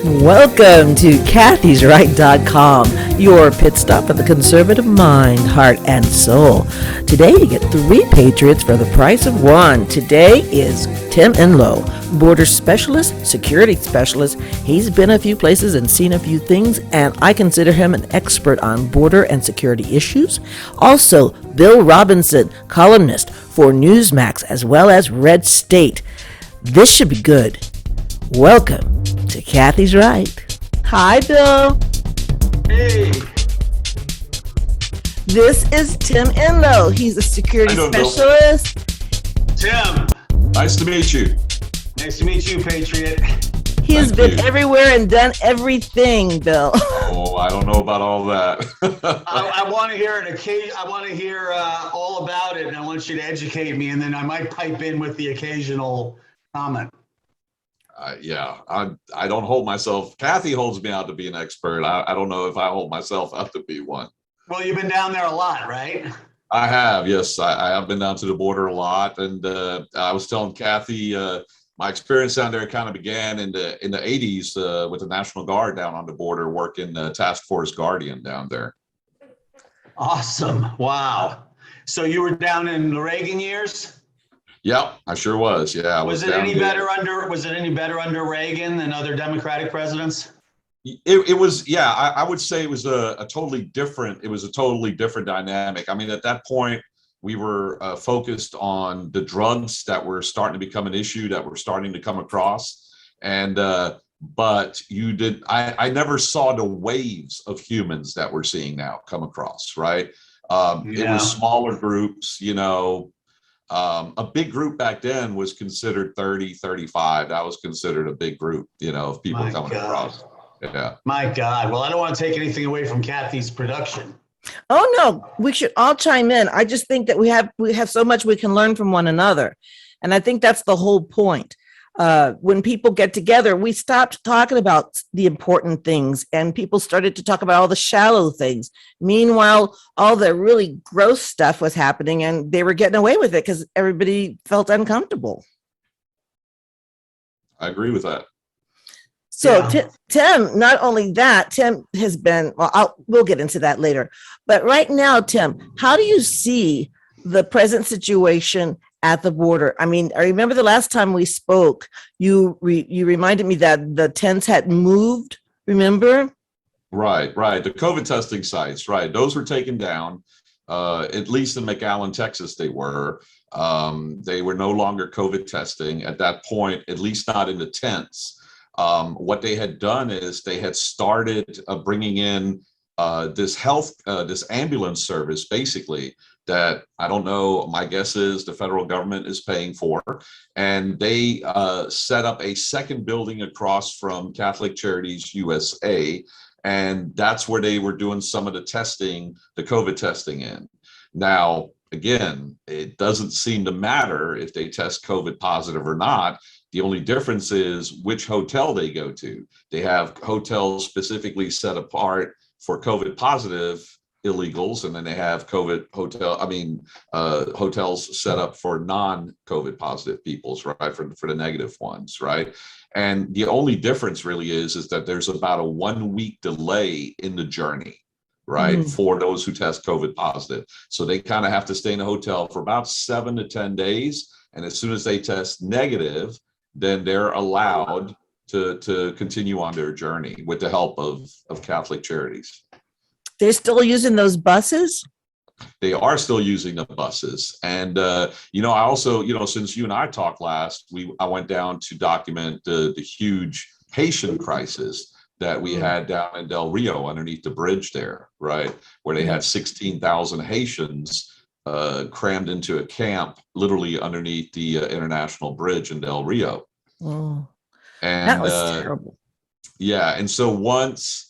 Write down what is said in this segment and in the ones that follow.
Welcome to KATHYSRIGHT.com, your pit stop for the conservative mind, heart, and soul. Today you get 3 patriots for the price of 1. Today is Tim Enlow, border specialist, security specialist. He's been a few places and seen a few things, and I consider him an expert on border and security issues. Also, Bill Robinson, columnist for Newsmax as well as RedState. This should be good. Welcome to Kathy's Right. Hi, Bill. Hey. This is Tim Enlow. He's a security specialist. Tim. Nice to meet you. Nice to meet you, Patriot. He has been everywhere and done everything, Bill. Oh, I don't know about all that. I want to hear an occasion. I want to hear all about it, and I want you to educate me, and then I might pipe in with the occasional comment. I don't hold myself. Kathy holds me out to be an expert. I don't know if I hold myself out to be one. Well, you've been down there a lot, right? I have, yes. I have been down to the border a lot, and I was telling Kathy my experience down there kind of began in the 80s with the National Guard down on the border, working Task Force Guardian down there. Awesome! Wow. So you were down in the Reagan years? Yep, I sure was. Yeah. Was it any better under Reagan than other Democratic presidents? It was, yeah. I would say it was a totally different. It was a totally different dynamic. I mean, at that point, we were focused on the drugs that were starting to become an issue that we're starting to come across, and but I never saw the waves of humans that we're seeing now come across. Right. It was smaller groups, you know. A big group back then was considered 30, 35. That was considered a big group, you know, of people coming across. Yeah. My God. Well, I don't want to take anything away from Kathy's production. Oh, no, we should all chime in. I just think that we have so much we can learn from one another. And I think that's the whole point. When people get together, we stopped talking about the important things and people started to talk about all the shallow things. Meanwhile, all the really gross stuff was happening and they were getting away with it because everybody felt uncomfortable. I agree with that. So Tim, not only that, Tim has been, we'll get into that later. But right now, Tim, how do you see the present situation at the border? I mean, I remember the last time we spoke, you reminded me that the tents had moved, remember? Right. The COVID testing sites, right. Those were taken down, at least in McAllen, Texas, they were. They were no longer COVID testing at that point, at least not in the tents. What they had done is they had started bringing in this ambulance service, basically, that I don't know, my guess is the federal government is paying for. And they set up a second building across from Catholic Charities USA. And that's where they were doing some of the testing, the COVID testing in. Now, again, it doesn't seem to matter if they test COVID positive or not. The only difference is which hotel they go to. They have hotels specifically set apart for COVID positive illegals, and then they have hotels set up for non-COVID positive peoples, right, for the negative ones, right? And the only difference really is that there's about a 1-week delay in the journey, right, for those who test COVID positive. So they kind of have to stay in a hotel for about 7 to 10 days, and as soon as they test negative, then they're allowed to continue on their journey with the help of Catholic Charities. They're still using those buses? They are still using the buses. And, I also, since you and I talked last, I went down to document the huge Haitian crisis that we had down in Del Rio underneath the bridge there, right, where they had 16,000 Haitians crammed into a camp literally underneath the International Bridge in Del Rio. Oh, and that was terrible. Yeah. And so once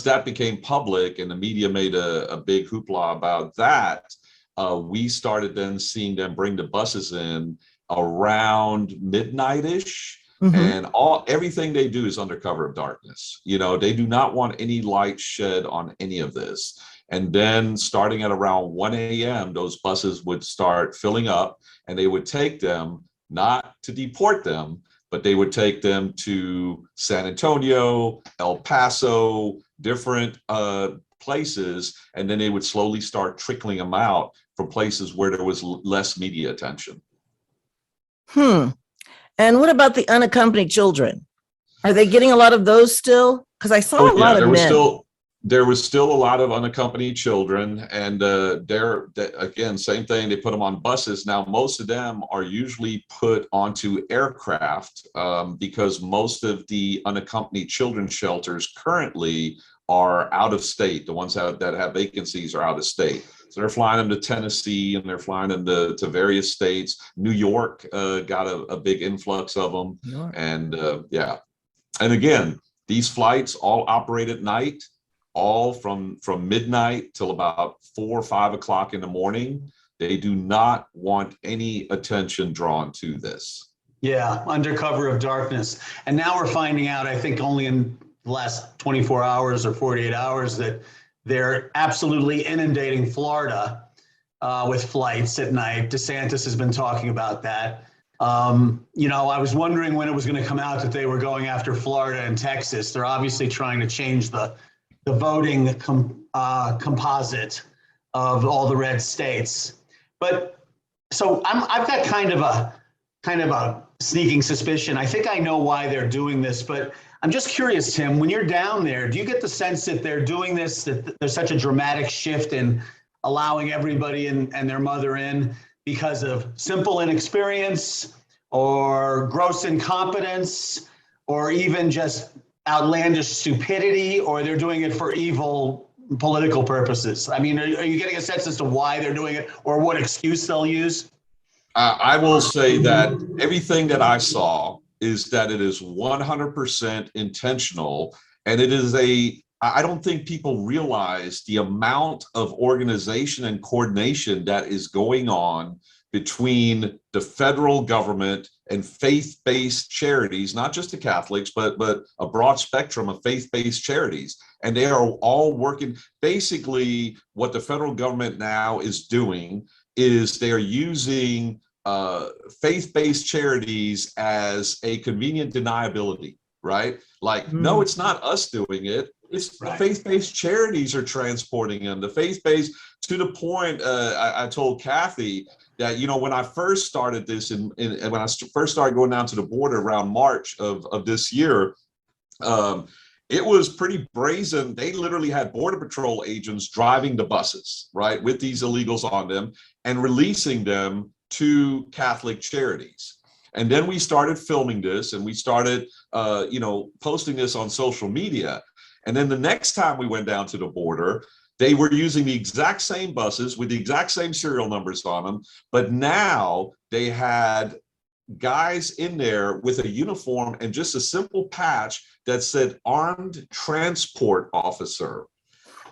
that became public and the media made a big hoopla about that, we started then seeing them bring the buses in around midnight-ish. And everything they do is under cover of darkness. You know, they do not want any light shed on any of this. And then starting at around 1 a.m., those buses would start filling up and they would take them, not to deport them, but they would take them to San Antonio, El Paso, different places, and then they would slowly start trickling them out from places where there was less media attention. And what about the unaccompanied children? Are they getting a lot of those still? Because I saw a lot of men. There was still a lot of unaccompanied children, and again, same thing. They put them on buses. Now, most of them are usually put onto aircraft because most of the unaccompanied children shelters currently are out of state. The ones that have vacancies are out of state. So they're flying them to Tennessee, and they're flying them to various states. New York got a big influx of them, and yeah. And again, these flights all operate at night, all from midnight till about 4 or 5 o'clock in the morning. They do not want any attention drawn to this. Yeah, under cover of darkness. And now we're finding out, I think only in the last 24 hours or 48 hours, that they're absolutely inundating Florida with flights at night. DeSantis has been talking about that. You know, I was wondering when it was going to come out that they were going after Florida and Texas. They're obviously trying to change the voting composite of all the red states. But so I've got kind of a sneaking suspicion. I think I know why they're doing this, but I'm just curious, Tim, when you're down there, do you get the sense that they're doing this, that there's such a dramatic shift in allowing everybody and their mother in because of simple inexperience or gross incompetence or even just outlandish stupidity, or they're doing it for evil political purposes? I mean, are you getting a sense as to why they're doing it or what excuse they'll use? I will say that everything that I saw is that it is 100% intentional, and it is I don't think people realize the amount of organization and coordination that is going on between the federal government and faith-based charities, not just the Catholics, but a broad spectrum of faith-based charities. And they are all working. Basically, what the federal government now is doing is they are using faith-based charities as a convenient deniability, right? Like, no, it's not us doing it. It's the faith-based charities are transporting them. The faith-based, to the point, I told Kathy that, you know, when I first started this and when I first started going down to the border around March of this year, it was pretty brazen. They literally had Border Patrol agents driving the buses, right, with these illegals on them and releasing them to Catholic charities. And then we started filming this, and we started, you know, posting this on social media. And then the next time we went down to the border, they were using the exact same buses with the exact same serial numbers on them, but now they had guys in there with a uniform and just a simple patch that said armed transport officer.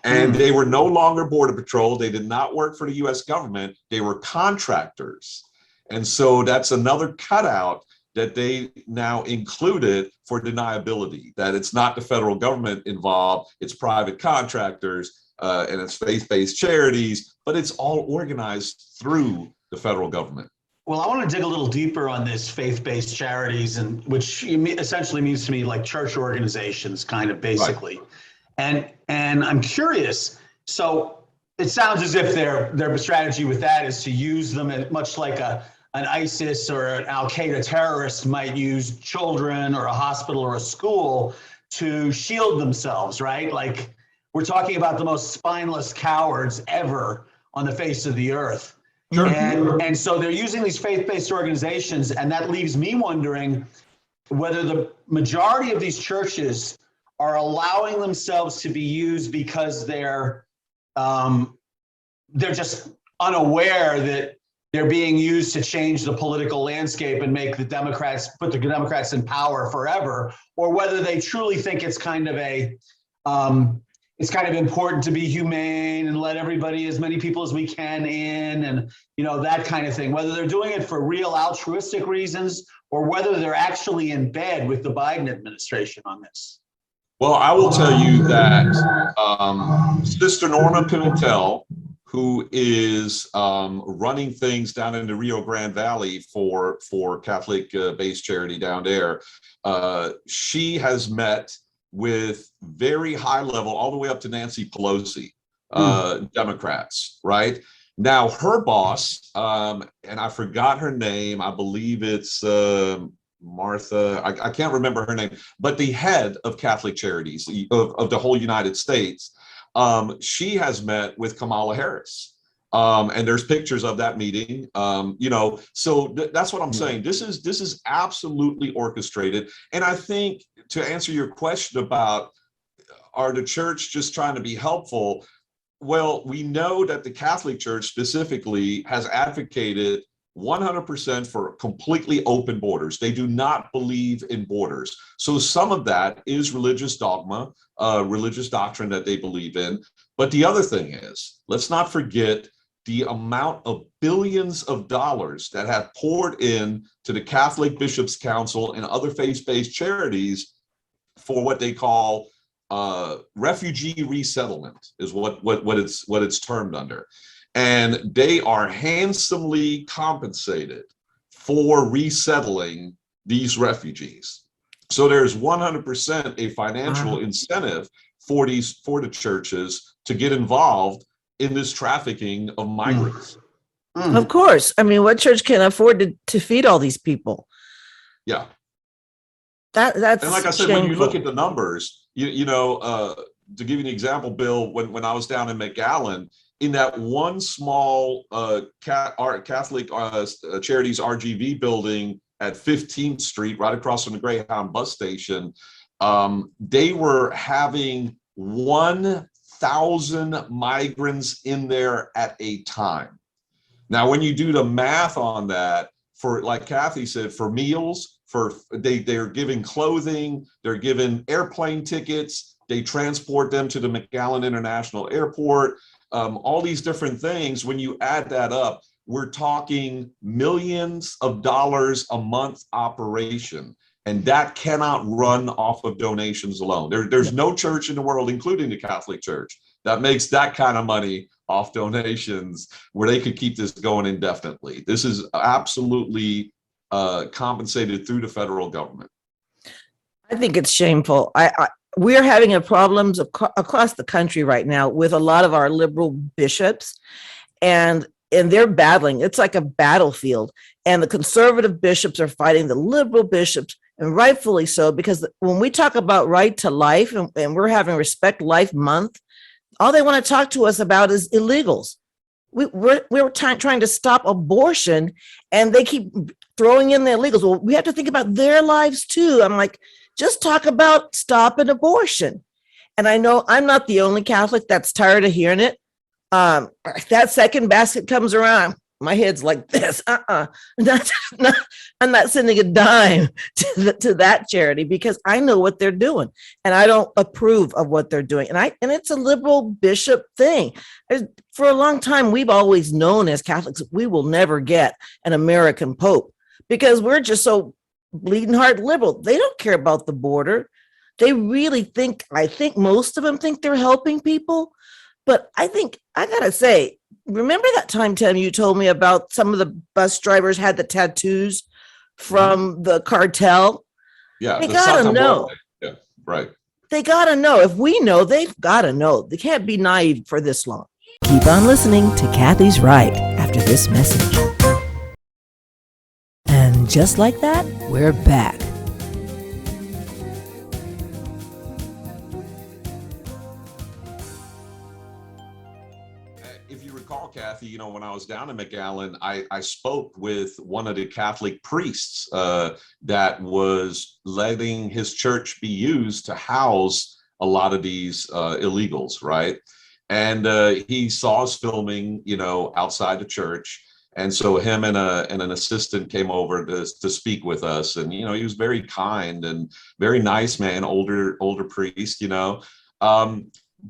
And they were no longer Border Patrol. They did not work for the US government. They were contractors. And so that's another cutout that they now included for deniability, that it's not the federal government involved, it's private contractors, and it's faith-based charities, but it's all organized through the federal government. Well, I want to dig a little deeper on this faith-based charities, and which essentially means to me like church organizations, kind of basically. Right. And I'm curious. So it sounds as if their strategy with that is to use them much like an ISIS or an Al-Qaeda terrorist might use children or a hospital or a school to shield themselves, right? Like, we're talking about the most spineless cowards ever on the face of the earth. Sure. And so they're using these faith-based organizations, and that leaves me wondering whether the majority of these churches are allowing themselves to be used because they're just unaware that they're being used to change the political landscape and make put the Democrats in power forever, or whether they truly think it's kind of it's kind of important to be humane and let everybody, as many people as we can in, and, you know, that kind of thing, whether they're doing it for real altruistic reasons or whether they're actually in bed with the Biden administration on this. Well, I will tell you that Sister Norma Pimentel, who is running things down in the Rio Grande Valley for Catholic based charity down there. She has met with very high level, all the way up to Nancy Pelosi, Democrats, right? Now, her boss, and I forgot her name, I believe it's Martha, I can't remember her name, but the head of Catholic Charities of the whole United States, she has met with Kamala Harris. And there's pictures of that meeting, so that's what I'm saying. This is absolutely orchestrated. And I think, to answer your question about, are the church just trying to be helpful? Well, we know that the Catholic Church specifically has advocated 100% for completely open borders. They do not believe in borders. So some of that is religious dogma, religious doctrine that they believe in. But the other thing is, let's not forget the amount of billions of dollars that have poured in to the Catholic Bishops' Council and other faith-based charities for what they call refugee resettlement, is what it's termed under. And they are handsomely compensated for resettling these refugees. So there's 100% a financial incentive for the churches to get involved in this trafficking of migrants. Of course. I mean, what church can afford to feed all these people? Yeah. That's and like I said, shameful. when you look at the numbers, to give you an example, Bill, when I was down in McAllen, in that one small Catholic Charities RGV building at 15th Street, right across from the Greyhound bus station, they were having 1,000 migrants in there at a time. Now, when you do the math on that, for, like Kathy said, for meals, they're giving clothing, they're giving airplane tickets, they transport them to the McAllen International Airport, all these different things. When you add that up, we're talking millions of dollars a month operation. And that cannot run off of donations alone. There's no church in the world, including the Catholic Church, that makes that kind of money off donations where they could keep this going indefinitely. This is absolutely compensated through the federal government. I think it's shameful. We're having problems across the country right now with a lot of our liberal bishops, and they're battling. It's like a battlefield, and the conservative bishops are fighting the liberal bishops, and rightfully so, because when we talk about right to life and we're having Respect Life Month, all they want to talk to us about is illegals. We're trying to stop abortion, and they keep throwing in the illegals. Well, we have to think about their lives too. I'm like, just talk about stopping abortion. And I know I'm not the only Catholic that's tired of hearing it. That second basket comes around, my head's like this. I'm not sending a dime to that charity, because I know what they're doing, and I don't approve of what they're doing. And it's a liberal bishop thing. For a long time, we've always known as Catholics, we will never get an American Pope, because we're just so bleeding heart liberal. They don't care about the border. They really think, I think most of them think they're helping people. But I think, I gotta say, remember that time, Tim, you told me about some of the bus drivers had the tattoos from the cartel? Yeah, they gotta know. Yeah, right. They gotta know. If we know, they've gotta know. They can't be naive for this long. Keep on listening to Kathy's Right after this message. And just like that, we're back. If you recall, Kathy, when I was down in McAllen, I spoke with one of the Catholic priests that was letting his church be used to house a lot of these illegals, right? And he saw us filming, outside the church. And so him and an assistant came over to speak with us. And, he was very kind and very nice man, older priest,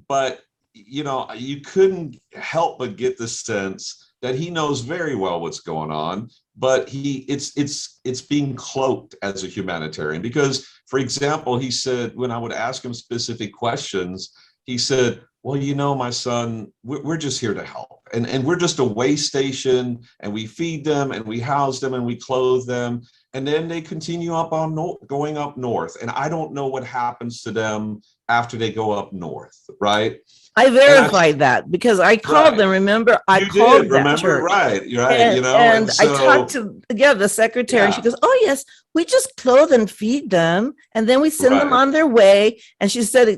but you couldn't help but get the sense that he knows very well what's going on, but it's being cloaked as a humanitarian. Because, for example, he said, when I would ask him specific questions, he said, well, my son, we're just here to help. And we're just a way station, and we feed them and we house them and we clothe them. And then they continue going up north. And I don't know what happens to them after they go up north, right? I verified that because I called them. Remember, I called that church. Right, and, and so, I talked to the secretary. And she goes, "Oh yes, we just clothe and feed them, and then we send them on their way." And she said,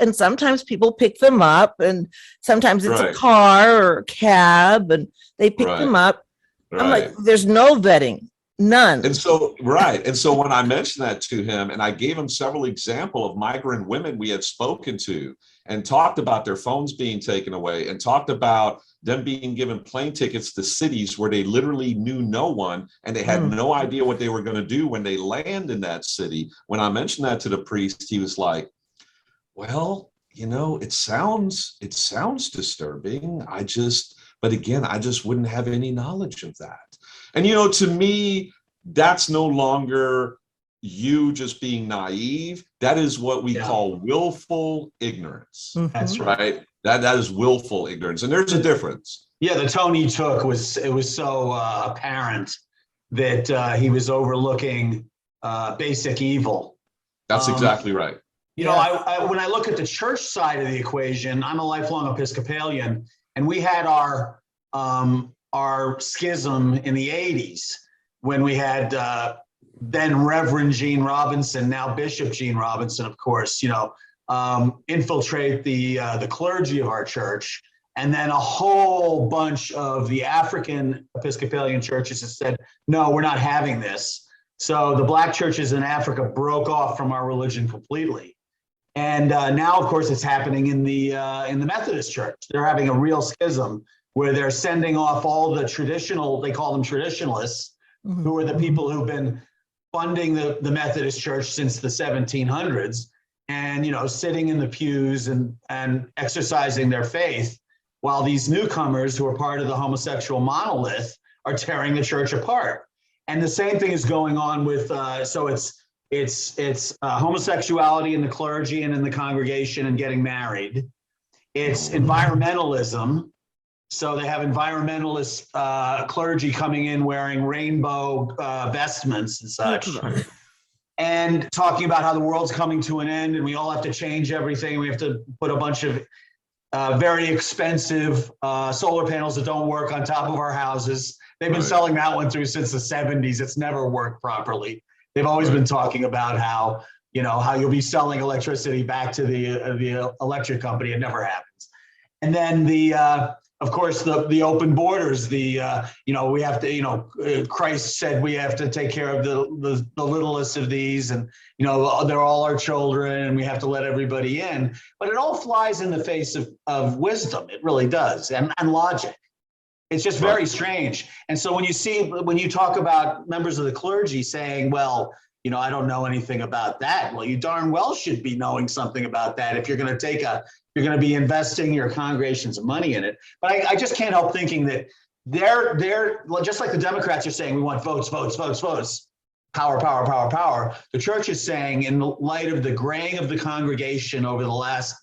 and sometimes people pick them up, and sometimes it's a car or a cab, and they pick them up. I'm like, "There's no vetting." None. And so, And so when I mentioned that to him, and I gave him several examples of migrant women we had spoken to and talked about their phones being taken away and talked about them being given plane tickets to cities where they literally knew no one and they had no idea what they were going to do when they land in that city. When I mentioned that to the priest, he was like, well, it sounds disturbing. But again, I just wouldn't have any knowledge of that. And, to me, that's no longer you just being naive. That is what we call willful ignorance. That's right. That is willful ignorance. And there's a difference. Yeah, the tone he took was so apparent that he was overlooking basic evil. That's exactly right. I when I look at the church side of the equation, I'm a lifelong Episcopalian, and we had our schism in the 80s when we had then Reverend Gene Robinson, now Bishop Gene Robinson, of course, infiltrate the clergy of our church. And then a whole bunch of the African Episcopalian churches have said, no, we're not having this. So the Black churches in Africa broke off from our religion completely. And now, of course, it's happening in the Methodist Church. They're having a real schism where they're sending off all the traditional, they call them traditionalists, who are the people who've been funding the Methodist Church since the 1700s and, sitting in the pews and exercising their faith, while these newcomers who are part of the homosexual monolith are tearing the church apart. And the same thing is going on with, so it's homosexuality in the clergy and in the congregation and getting married. It's environmentalism. So they have environmentalist clergy coming in wearing rainbow vestments and such, and talking about how the world's coming to an end and we all have to change everything. We have to put a bunch of very expensive solar panels that don't work on top of our houses. They've been selling that one through since the 70s. It's never worked properly. They've always been talking about how you'll be selling electricity back to the electric company. It never happens. And then of course, the open borders, we have to, Christ said we have to take care of the littlest of these, and, they're all our children and we have to let everybody in. But it all flies in the face of wisdom. It really does. And logic. It's just very strange. And so when you talk about members of the clergy saying, well, I don't know anything about that. Well, you darn well should be knowing something about that if you're going to be investing your congregation's money in it. But I just can't help thinking that they're just like the Democrats are saying, we want votes, power. The church is saying, in light of the graying of the congregation over the last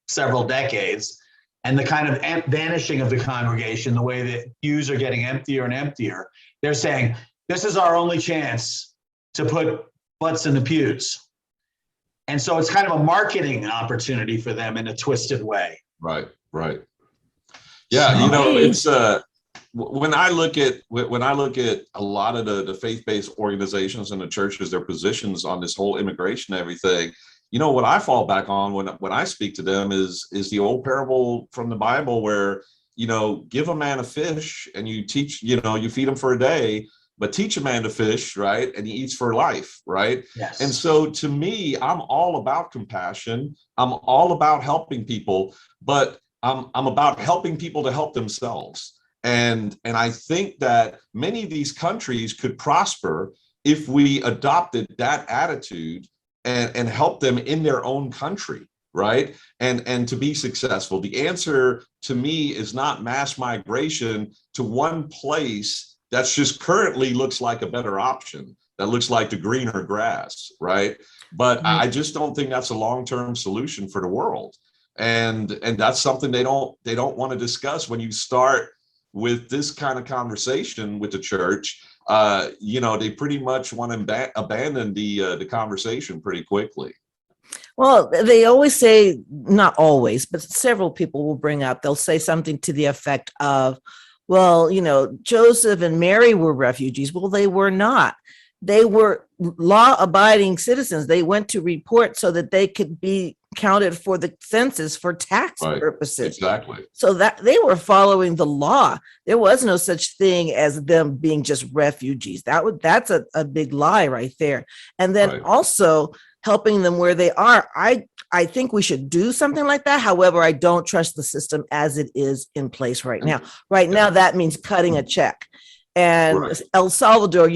several decades and the kind of vanishing of the congregation, the way that pews are getting emptier and emptier, they're saying, this is our only chance to put butts in the pews. And so it's kind of a marketing opportunity for them in a twisted way. Right. Yeah, it's when I look at a lot of the faith-based organizations and the churches, their positions on this whole immigration and everything, what I fall back on when I speak to them is the old parable from the Bible where, give a man a fish and you teach, you feed him for a day, but teach a man to fish, right? And he eats for life, right? Yes. And so to me, I'm all about compassion. I'm all about helping people, but I'm about helping people to help themselves. And I think that many of these countries could prosper if we adopted that attitude and help them in their own country, right? And to be successful. The answer to me is not mass migration to one place that's just currently looks like a better option, that looks like the greener grass, right? But I just don't think that's a long-term solution for the world. And that's something they don't want to discuss when you start with this kind of conversation with the church, they pretty much want to abandon the conversation pretty quickly. Well, they always say, not always, but several people will bring up, they'll say something to the effect of, well, Joseph and Mary were refugees. Well, they were not. They were law-abiding citizens. They went to report so that they could be counted for the census for tax purposes. Exactly. So that they were following the law. There was no such thing as them being just refugees. That's a big lie right there. And then also helping them where they are. I think we should do something like that. However, I don't trust the system as it is in place right now. Right now, that means cutting a check. And El Salvador,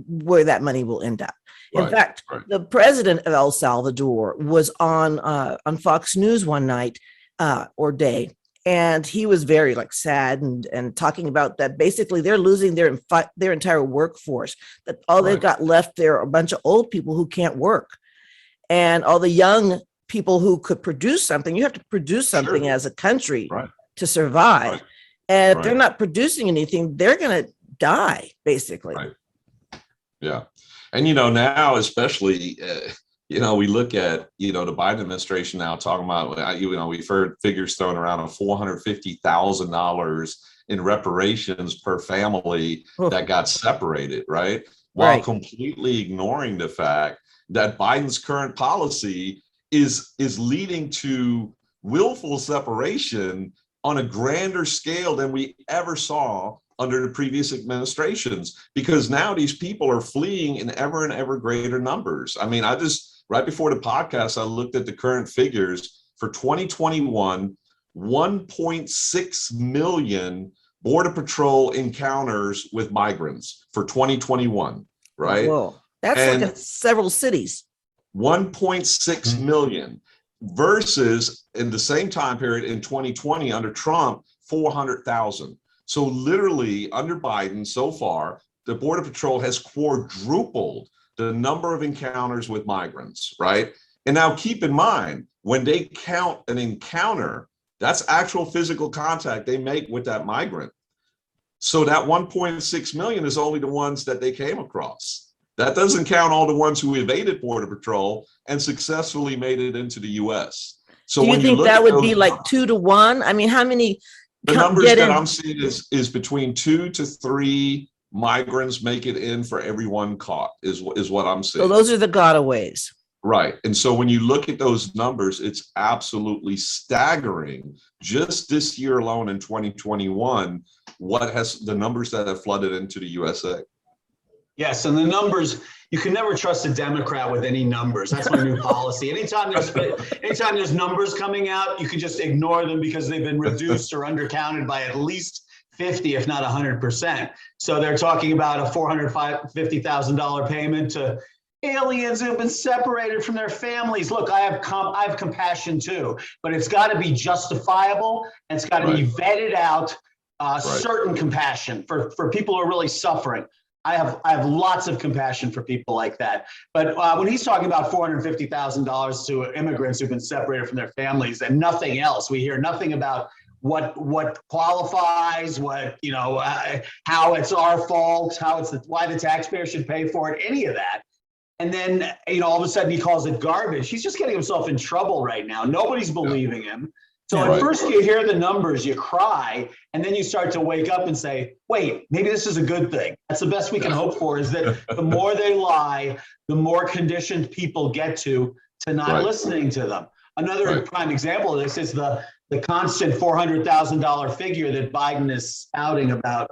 where that money will end up. In fact, the president of El Salvador was on Fox News one night or day, and he was very sad and talking about that. Basically, they're losing their entire workforce. That all they've got left there are a bunch of old people who can't work, and all the young people who could produce something. You have to produce something as a country to survive, and if they're not producing anything, they're going to die, basically. Yeah. And, now, especially, we look at, the Biden administration now talking about, we've heard figures thrown around of $450,000 in reparations per family that got separated, while completely ignoring the fact that Biden's current policy is leading to willful separation on a grander scale than we ever saw under the previous administrations, because now these people are fleeing in ever and ever greater numbers. I mean, right before the podcast, I looked at the current figures for 2021, 1.6 million Border Patrol encounters with migrants for 2021, right? Whoa, that's like several cities. 1.6 million versus in the same time period in 2020 under Trump, 400,000. So literally under Biden so far, the Border Patrol has quadrupled the number of encounters with migrants, right? And now keep in mind, when they count an encounter, that's actual physical contact they make with that migrant. So that 1.6 million is only the ones that they came across. That doesn't count all the ones who evaded Border Patrol and successfully made it into the US. So do you think that would be like 2 to 1? I mean, how many? The numbers that I'm seeing is between 2 to 3 migrants make it in for every one caught is what I'm seeing. So those are the gotaways. Right. And so when you look at those numbers, it's absolutely staggering. Just this year alone in 2021, the numbers that have flooded into the USA. Yes, and the numbers, you can never trust a Democrat with any numbers. That's my new policy. Anytime there's numbers coming out, you can just ignore them because they've been reduced or undercounted by at least 50, if not 100%. So they're talking about a $450,000 payment to aliens who have been separated from their families. Look, I have compassion too, but it's got to be justifiable and it's got to be vetted out. Certain compassion for people who are really suffering. I have lots of compassion for people like that. But when he's talking about $450,000 to immigrants who've been separated from their families and nothing else, we hear nothing about what qualifies, how it's our fault, why the taxpayer should pay for it, any of that. And then, all of a sudden he calls it garbage. He's just getting himself in trouble right now. Nobody's believing him. So at first you hear the numbers, you cry, and then you start to wake up and say, wait, maybe this is a good thing. That's the best we can hope for, is that the more they lie, the more conditioned people get to not listening to them. Another prime example of this is the constant $400,000 figure that Biden is spouting about,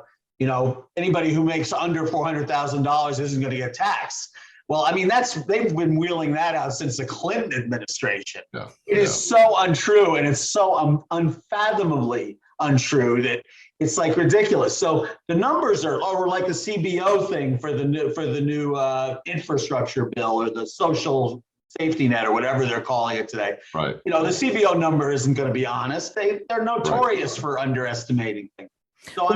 anybody who makes under $400,000 isn't going to get taxed. Well, I mean, they've been wheeling that out since the Clinton administration. It is so untrue, and it's so unfathomably untrue that it's like ridiculous. So the numbers are like the CBO thing for the new infrastructure bill, or the social safety net, or whatever they're calling it today. Right. The CBO number isn't going to be honest. They're notorious for underestimating things. So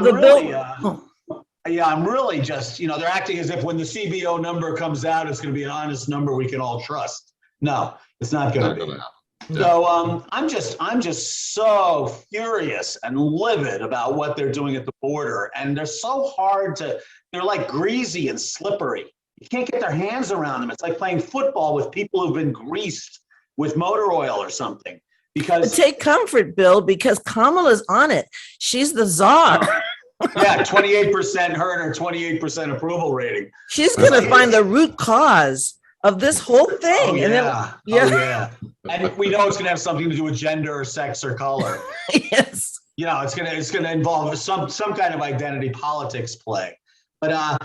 I'm really just, they're acting as if when the CBO number comes out, it's going to be an honest number we can all trust. No, it's not going to be. So I'm just so furious and livid about what they're doing at the border, and they're so hard to. They're like greasy and slippery. You can't get their hands around them. It's like playing football with people who've been greased with motor oil or something. But take comfort, Bill, because Kamala's on it. She's the czar. Yeah, 28% her and her 28% approval rating. She's going to find the root cause of this whole thing. Oh, And yeah. Yeah. And we know it's going to have something to do with gender or sex or color. Yes. It's going to involve some kind of identity politics play. But I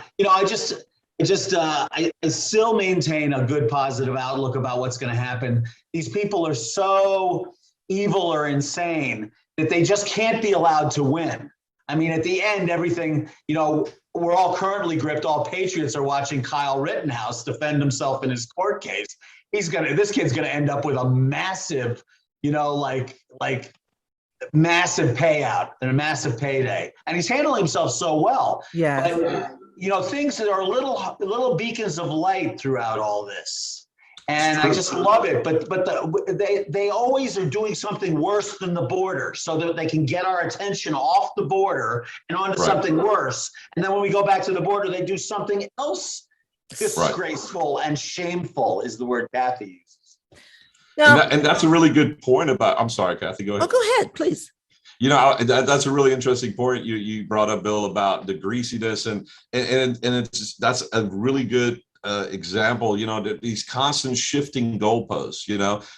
still maintain a good positive outlook about what's going to happen. These people are so evil or insane that they just can't be allowed to win. I mean, at the end, everything, we're all currently gripped. All patriots are watching Kyle Rittenhouse defend himself in his court case. This kid's gonna end up with a massive, massive payout and a massive payday. And he's handling himself so well. Yeah. But, things that are little beacons of light throughout all this. And I just love it, but they always are doing something worse than the border so that they can get our attention off the border and onto something worse. And then when we go back to the border, they do something else disgraceful and shameful is the word Kathy uses. Now, And that's a really good point about, I'm sorry, Kathy, go ahead. Oh, go ahead, please. That's a really interesting point you brought up, Bill, about the greasiness and that's a really good example, these constant shifting goalposts.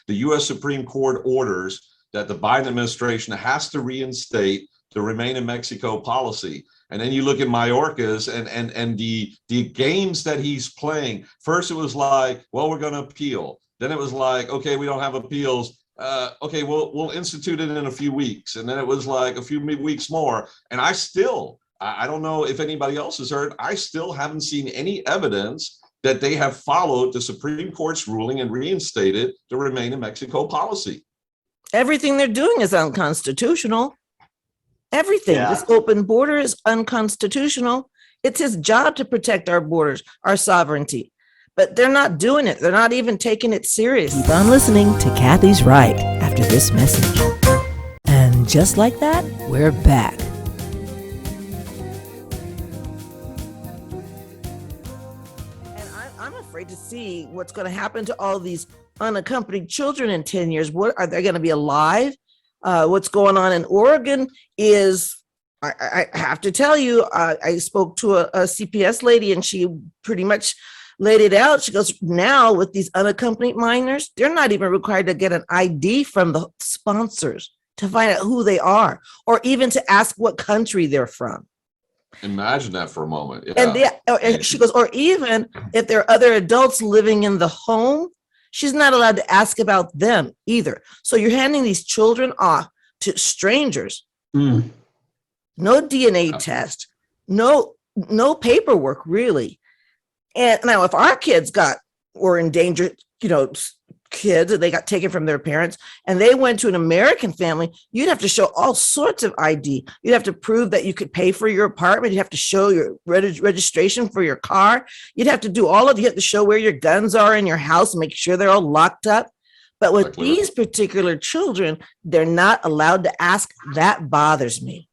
The U.S. Supreme Court orders that the Biden administration has to reinstate the Remain in Mexico policy. And then you look at Mayorkas and the games that he's playing. First, it was like, well, we're going to appeal. Then it was like, okay, we don't have appeals. Okay, we'll institute it in a few weeks. And then it was like a few weeks more. And I don't know if anybody else has heard, I still haven't seen any evidence that they have followed the Supreme Court's ruling and reinstated the Remain in Mexico policy. Everything they're doing is unconstitutional. Everything. Yeah. This open border is unconstitutional. It's his job to protect our borders, our sovereignty. But they're not doing it. They're not even taking it serious. Keep on listening to Kathy's Right after this message. And just like that, we're back. I'm afraid to see what's going to happen to all these unaccompanied children in 10 years. What are they going to be alive? What's going on in Oregon is, I have to tell you, I spoke to a CPS lady and she pretty much laid it out. She goes, now with these unaccompanied minors, they're not even required to get an ID from the sponsors to find out who they are, or even to ask what country they're from. Imagine that for a moment. Yeah. And she goes, or even if there are other adults living in the home, she's not allowed to ask about them either. So you're handing these children off to strangers. No DNA test, no paperwork really. And now if our kids were endangered, kids that they got taken from their parents and they went to an American family, you'd have to show all sorts of ID. You'd have to prove that you could pay for your apartment. You'd have to show your registration for your car. You'd have to do you have to show where your guns are in your house and make sure they're all locked up. But with these particular children, they're not allowed to ask. That bothers me.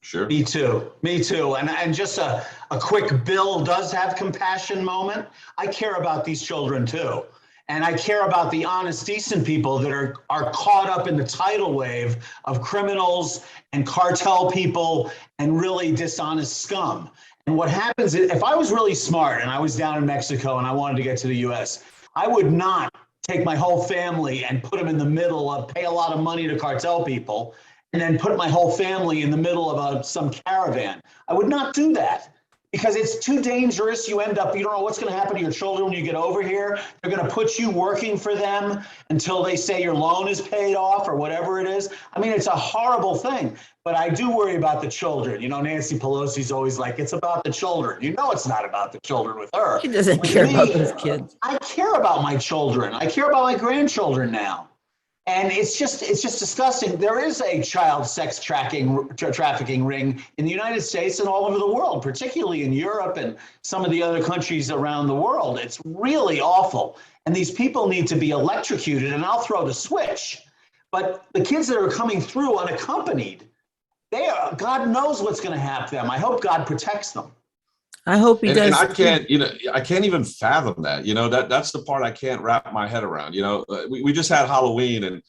Sure. Me too. And just a quick Bill does have compassion moment. I care about these children too. And I care about the honest, decent people that are caught up in the tidal wave of criminals and cartel people and really dishonest scum. And what happens is, if I was really smart and I was down in Mexico and I wanted to get to the US, I would not take my whole family and put them in the middle of, pay a lot of money to cartel people, and then put my whole family in the middle of some caravan. I would not do that. Because it's too dangerous. You don't know what's going to happen to your children when you get over here. They're going to put you working for them until they say your loan is paid off or whatever it is. I mean, it's a horrible thing. But I do worry about the children. Nancy Pelosi's always like, it's about the children. It's not about the children with her. She doesn't care about those kids. I care about my children. I care about my grandchildren now. And it's just disgusting. There is a child sex trafficking ring in the United States and all over the world, particularly in Europe and some of the other countries around the world. It's really awful. And these people need to be electrocuted, and I'll throw the switch. But the kids that are coming through unaccompanied, God knows what's going to happen to them. I hope God protects them. I hope he does. And I can't even fathom that. That's the part I can't wrap my head around. We just had Halloween, and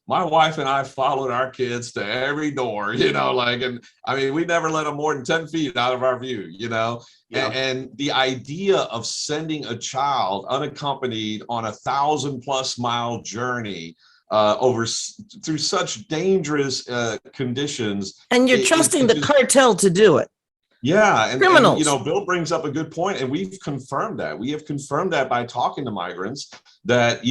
my wife and I followed our kids to every door. And I mean, we never let them more than 10 feet out of our view. Yeah. And the idea of sending a child unaccompanied on 1,000+ mile journey through such dangerous conditions, and you're trusting the cartel to do it. Yeah, and criminals. Bill brings up a good point, and we've confirmed that. We have confirmed that by talking to migrants that,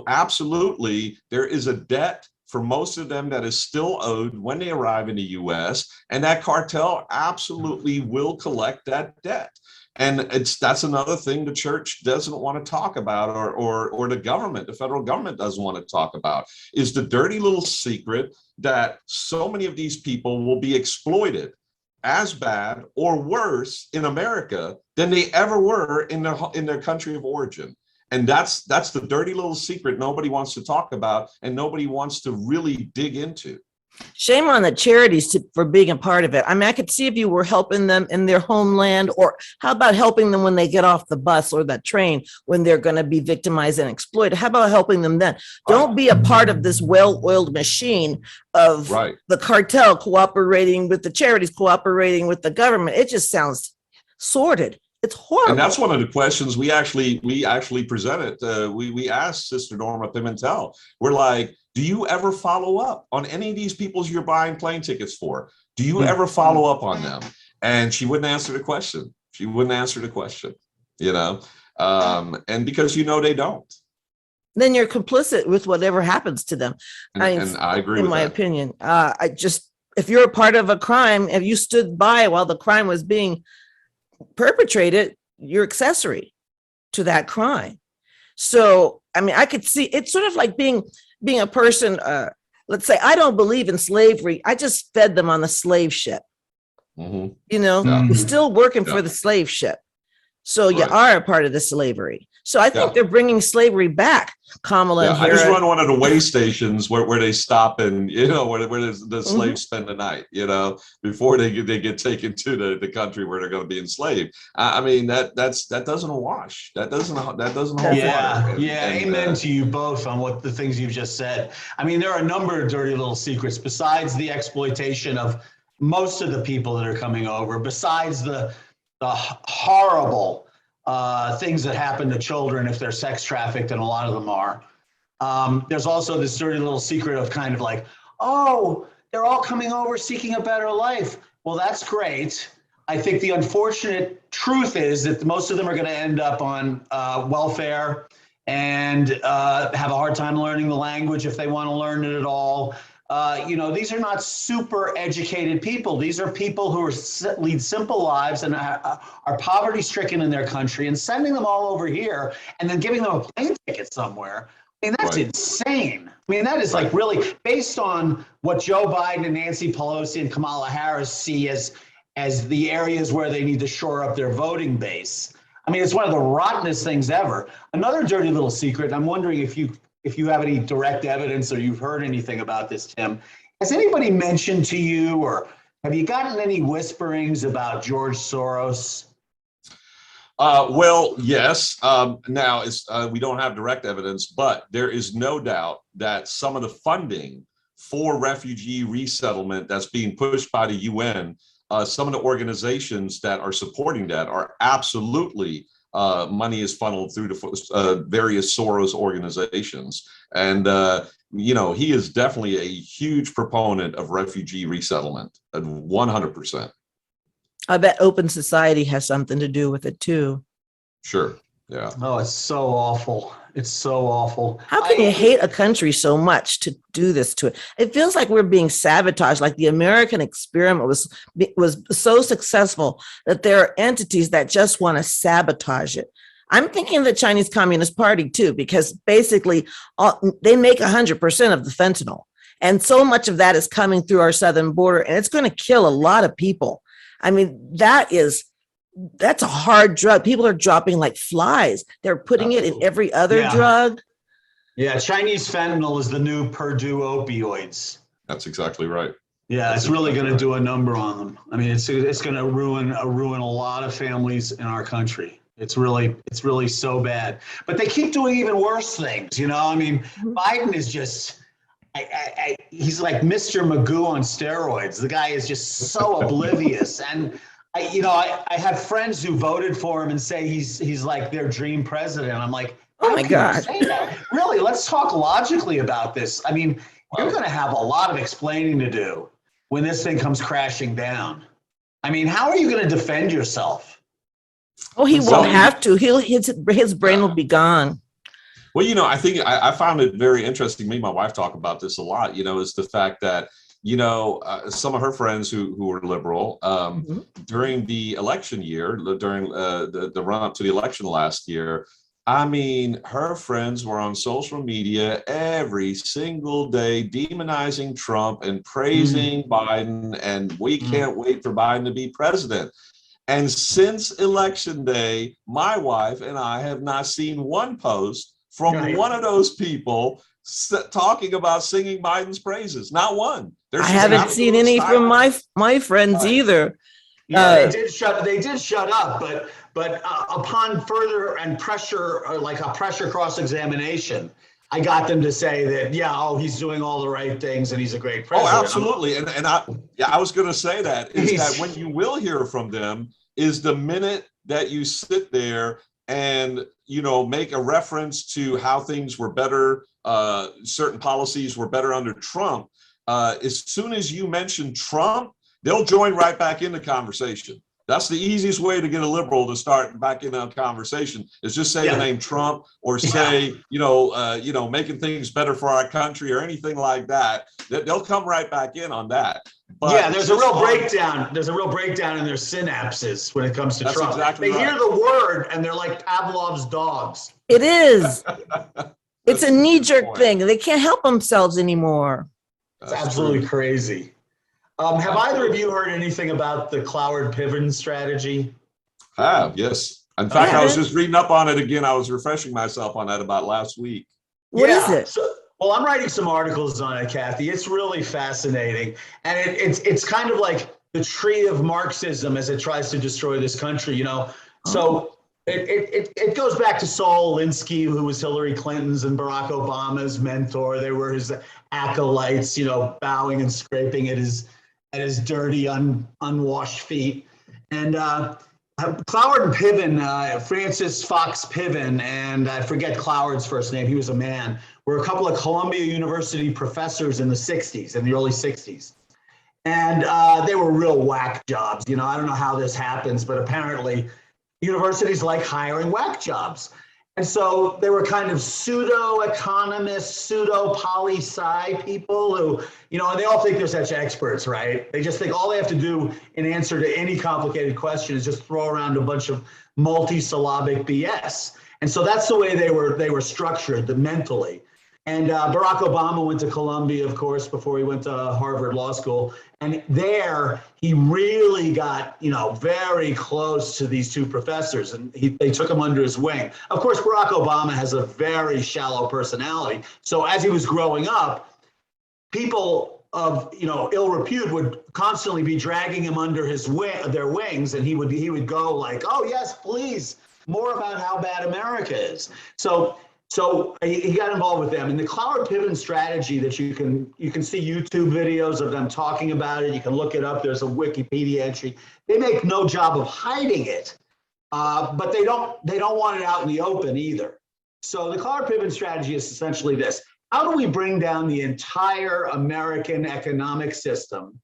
absolutely there is a debt for most of them that is still owed when they arrive in the U.S., and that cartel absolutely will collect that debt. And that's another thing the church doesn't want to talk about, or the government, the federal government doesn't want to talk about, is the dirty little secret that so many of these people will be exploited as bad or worse in America than they ever were in their country of origin. And that's the dirty little secret nobody wants to talk about and nobody wants to really dig into. Shame on the charities for being a part of it. I mean, I could see if you were helping them in their homeland, or how about helping them when they get off the bus or that train when they're going to be victimized and exploited? How about helping them then? Don't be a part of this well-oiled machine of the cartel cooperating with the charities, cooperating with the government. It just sounds sordid. It's horrible. And that's one of the questions we actually presented. We asked Sister Norma Pimentel. We're like, do you ever follow up on any of these people you're buying plane tickets for? Do you ever follow up on them? And she wouldn't answer the question. And because they don't. Then you're complicit with whatever happens to them. And I agree with that. In my opinion, if you're a part of a crime, if you stood by while the crime was being perpetrated, you're accessory to that crime. So, I mean, I could see it's sort of like being a person, let's say, I don't believe in slavery. I just fed them on the slave ship. Mm-hmm. You're still working for the slave ship. So you are a part of the slavery. So I think they're bringing slavery back, Kamala. I just run one of the way stations where they stop and, where the slaves spend the night, before they get taken to the country where they're going to be enslaved. I mean, that doesn't wash. That doesn't hold water. Amen to you both on what the things you've just said. I mean, there are a number of dirty little secrets besides the exploitation of most of the people that are coming over, besides the horrible things that happen to children if they're sex trafficked, and a lot of them are. There's also this dirty little secret of kind of like, oh, they're all coming over seeking a better life. Well, that's great. I think the unfortunate truth is that most of them are going to end up on welfare and have a hard time learning the language if they want to learn it at all. These are not super educated people. These are people who lead simple lives and are poverty stricken in their country, and sending them all over here and then giving them a plane ticket somewhere. I mean, that's insane. I mean, that is like really based on what Joe Biden and Nancy Pelosi and Kamala Harris see as the areas where they need to shore up their voting base. I mean, it's one of the rottenest things ever. Another dirty little secret, I'm wondering if you have any direct evidence or you've heard anything about this, Tim. Has anybody mentioned to you, or have you gotten any whisperings about George Soros? Well, yes. Now, we don't have direct evidence, but there is no doubt that some of the funding for refugee resettlement that's being pushed by the UN, some of the organizations that are supporting that are absolutely money is funneled through the various Soros organizations. And, he is definitely a huge proponent of refugee resettlement, 100%. I bet Open Society has something to do with it too. Sure. Yeah. Oh, it's so awful. It's so awful. How can you hate a country so much to do this to it? It feels like we're being sabotaged. Like the American experiment was so successful that there are entities that just want to sabotage it. I'm thinking the Chinese Communist Party too, because basically they make 100% of the fentanyl. And so much of that is coming through our southern border, and it's going to kill a lot of people. I mean, that's a hard drug. People are dropping like flies. They're putting it in every other drug. Yeah, Chinese fentanyl is the new Purdue opioids. That's exactly right. Yeah, it's really going to do a number on them. I mean, it's going to ruin a lot of families in our country. It's really so bad. But they keep doing even worse things, you know? I mean, Biden is just he's like Mr. Magoo on steroids. The guy is just so oblivious. And I have friends who voted for him and say he's like their dream president. I'm like, oh my God. Really, let's talk logically about this. I mean, you're going to have a lot of explaining to do when this thing comes crashing down. I mean, how are you going to defend yourself? Oh, he won't have to. His brain will be gone. Well, I think I found it very interesting. Me and my wife talk about this a lot, is the fact that, some of her friends who were liberal during the election year, during the run up to the election last year, I mean, her friends were on social media every single day demonizing Trump and praising Biden, and we can't wait for Biden to be president. And since Election Day, my wife and I have not seen one post from one of those people talking about singing Biden's praises. Not one. I haven't seen any from my friends either. Yeah, they did shut up, but upon further and pressure, like a pressure cross-examination, I got them to say that, he's doing all the right things and he's a great president. Oh, absolutely. And I was going to say that when you will hear from them is the minute that you sit there and, make a reference to how things were better, certain policies were better under Trump. As soon as you mention Trump, they'll join right back in the conversation. That's the easiest way to get a liberal to start back in a conversation is just say the name Trump or say, making things better for our country or anything like that. They'll come right back in on that. But there's a real breakdown. There's a real breakdown in their synapses when it comes to Trump. Exactly they hear the word and they're like Pavlov's dogs. It is. It's a knee-jerk thing. They can't help themselves anymore. It's absolutely crazy. Have either of you heard anything about the Cloward-Piven strategy? Yes. In fact, I was just reading up on it again. I was refreshing myself on that about last week. What is it? Well, I'm writing some articles on it, Kathy. It's really fascinating. And it's kind of like the tree of Marxism as it tries to destroy this country, So it goes back to Saul Alinsky, who was Hillary Clinton's and Barack Obama's mentor. They were his acolytes, bowing and scraping at his dirty, unwashed feet. And Cloward and Piven, Francis Fox Piven, and I forget Cloward's first name, he was a man, were a couple of Columbia University professors in the early 60s. And they were real whack jobs. I don't know how this happens, but apparently universities like hiring whack jobs. And so they were kind of pseudo-economists, pseudo-poli-sci people who, and they all think they're such experts, right? They just think all they have to do in answer to any complicated question is just throw around a bunch of multi-syllabic BS. And so that's the way they were structured mentally. And Barack Obama went to Columbia, of course, before he went to Harvard Law School. And there he really got, very close to these two professors, and they took him under his wing. Of course, Barack Obama has a very shallow personality. So as he was growing up, people of, ill repute would constantly be dragging him under their wings. And he would go like, oh, yes, please, more about how bad America is. So he got involved with them, and the Cloward-Piven strategy that you can see YouTube videos of them talking about it. You can look it up. There's a Wikipedia entry. They make no job of hiding it, but they don't want it out in the open either. So the Cloward-Piven strategy is essentially this: how do we bring down the entire American economic system,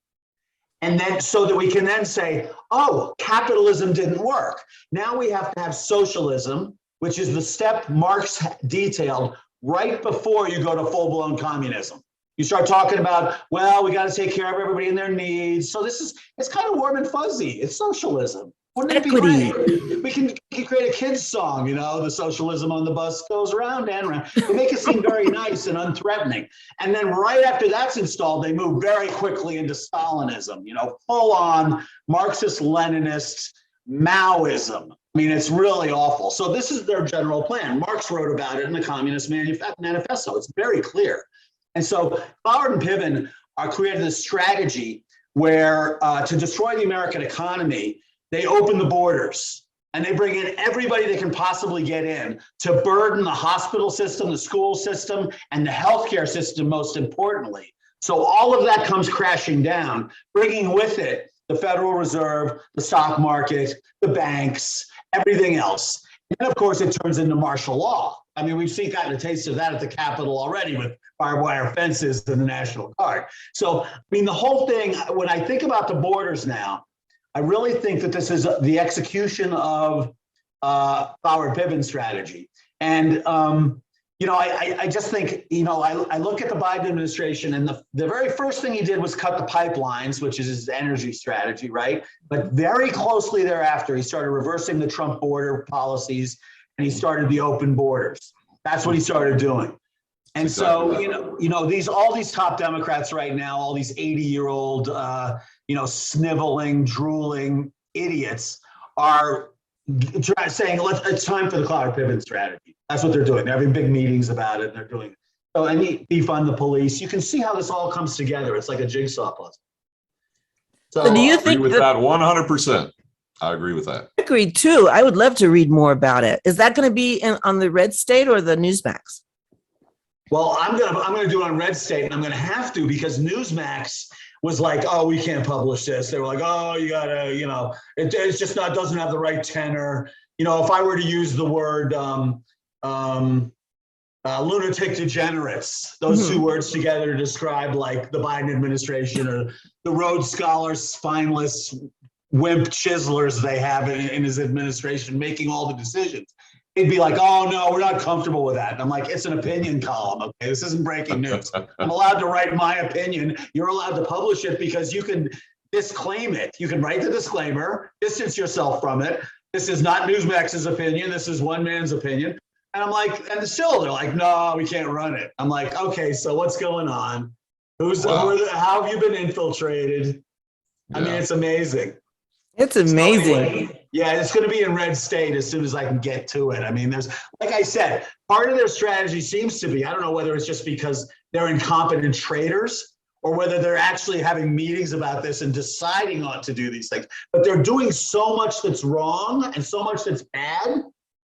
and then so that we can then say, oh, capitalism didn't work. Now we have to have socialism, which is the step Marx detailed right before you go to full-blown communism. You start talking about, well, we got to take care of everybody and their needs. So it's kind of warm and fuzzy. It's socialism. Wouldn't it be Equity. great? We can create a kids song, the socialism on the bus goes round and round. They make it seem very nice and unthreatening. And then right after that's installed, they move very quickly into Stalinism, full on Marxist Leninist Maoism. I mean, it's really awful. So this is their general plan. Marx wrote about it in the Communist Manifesto. It's very clear. And so Ballard and Piven created this strategy where to destroy the American economy, they open the borders and they bring in everybody they can possibly get in to burden the hospital system, the school system, and the healthcare system, most importantly. So all of that comes crashing down, bringing with it the Federal Reserve, the stock market, the banks, everything else. And of course, it turns into martial law. I mean, we've gotten a taste of that at the Capitol already with barbed wire fences and the National Guard. So, I mean, the whole thing, when I think about the borders now, I really think that this is the execution of Ballard Piven's strategy. And, I just think, I look at the Biden administration, and the very first thing he did was cut the pipelines, which is his energy strategy, right? But very closely thereafter, he started reversing the Trump border policies, and he started the open borders. That's what he started doing. And so, all these top Democrats right now, all these 80-year-old, sniveling, drooling idiots are saying, it's time for the Ballard Piven strategy. That's what they're doing. They're having big meetings about it, and they're doing it. So, and defund the police. You can see how this all comes together. It's like a jigsaw puzzle. So do you I agree with that 100%. I agree with that. I agree too. I would love to read more about it. Is that going to be on the RedState or the Newsmax? Well, I'm gonna do it on RedState, and I'm gonna have to, because Newsmax was like, oh, we can't publish this. They were like, oh, you gotta, it's just doesn't have the right tenor. If I were to use the word lunatic degenerates, those two words together to describe like the Biden administration or the Rhodes Scholars finalists, wimp chiselers they have in his administration making all the decisions. He'd be like, oh, no, we're not comfortable with that. And I'm like, it's an opinion column, okay? This isn't breaking news. I'm allowed to write my opinion. You're allowed to publish it because you can disclaim it. You can write the disclaimer, distance yourself from it. This is not Newsmax's opinion. This is one man's opinion. And I'm like, and still they're like, no, we can't run it. I'm like, okay, so what's going on? How have you been infiltrated? I mean, it's amazing. It's amazing. So anyway, yeah, it's going to be in RedState as soon as I can get to it. I mean, there's, like I said, part of their strategy seems to be, I don't know whether it's just because they're incompetent traders or whether they're actually having meetings about this and deciding not to do these things, but they're doing so much that's wrong and so much that's bad,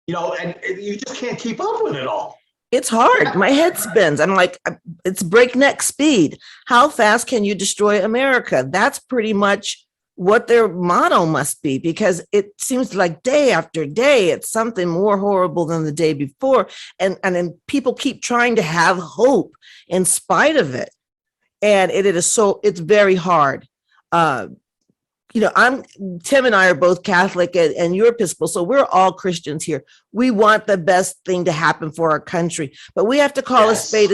and you just can't keep up with it all. It's hard. My head spins. I'm like, it's breakneck speed. How fast can you destroy America? That's pretty much what their motto must be, because it seems like day after day, it's something more horrible than the day before. And then people keep trying to have hope in spite of it. And it's very hard. Tim and I are both Catholic and you're Episcopal, so we're all Christians here. We want the best thing to happen for our country, but we have to call a spade,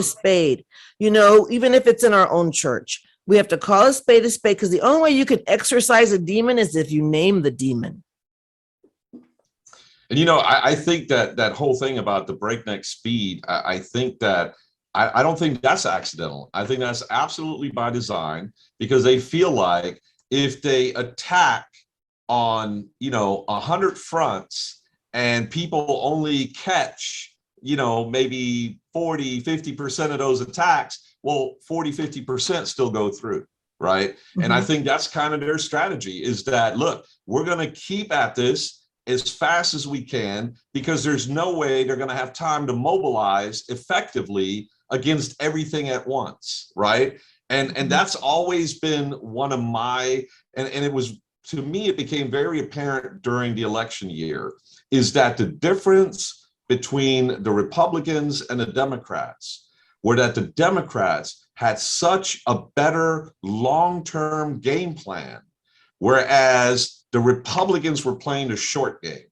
even if it's in our own church. We have to call a spade, because the only way you can exorcise a demon is if you name the demon. And, I think that whole thing about the breakneck speed, I think that I don't think that's accidental. I think that's absolutely by design, because they feel like if they attack on, 100 fronts and people only catch, maybe 40, 50% of those attacks, well, 40, 50% still go through, right? Mm-hmm. And I think that's kind of their strategy, is that, look, we're going to keep at this as fast as we can, because there's no way they're going to have time to mobilize effectively against everything at once, right? And that's always been one of my, and it was, to me, it became very apparent during the election year, is that the difference between the Republicans and the Democrats were that the Democrats had such a better long-term game plan, whereas the Republicans were playing the short game.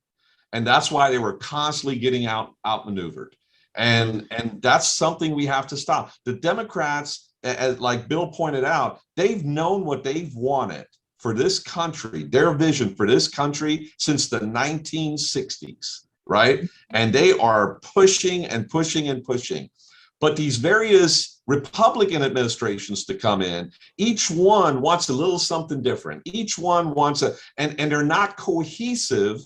And that's why they were constantly getting outmaneuvered. And that's something we have to stop. The Democrats, as like Bill pointed out, they've known what they've wanted for this country, their vision for this country since the 1960s, right? And they are pushing and pushing and pushing. But these various Republican administrations to come in, each one wants a little something different. Each one wants and they're not cohesive,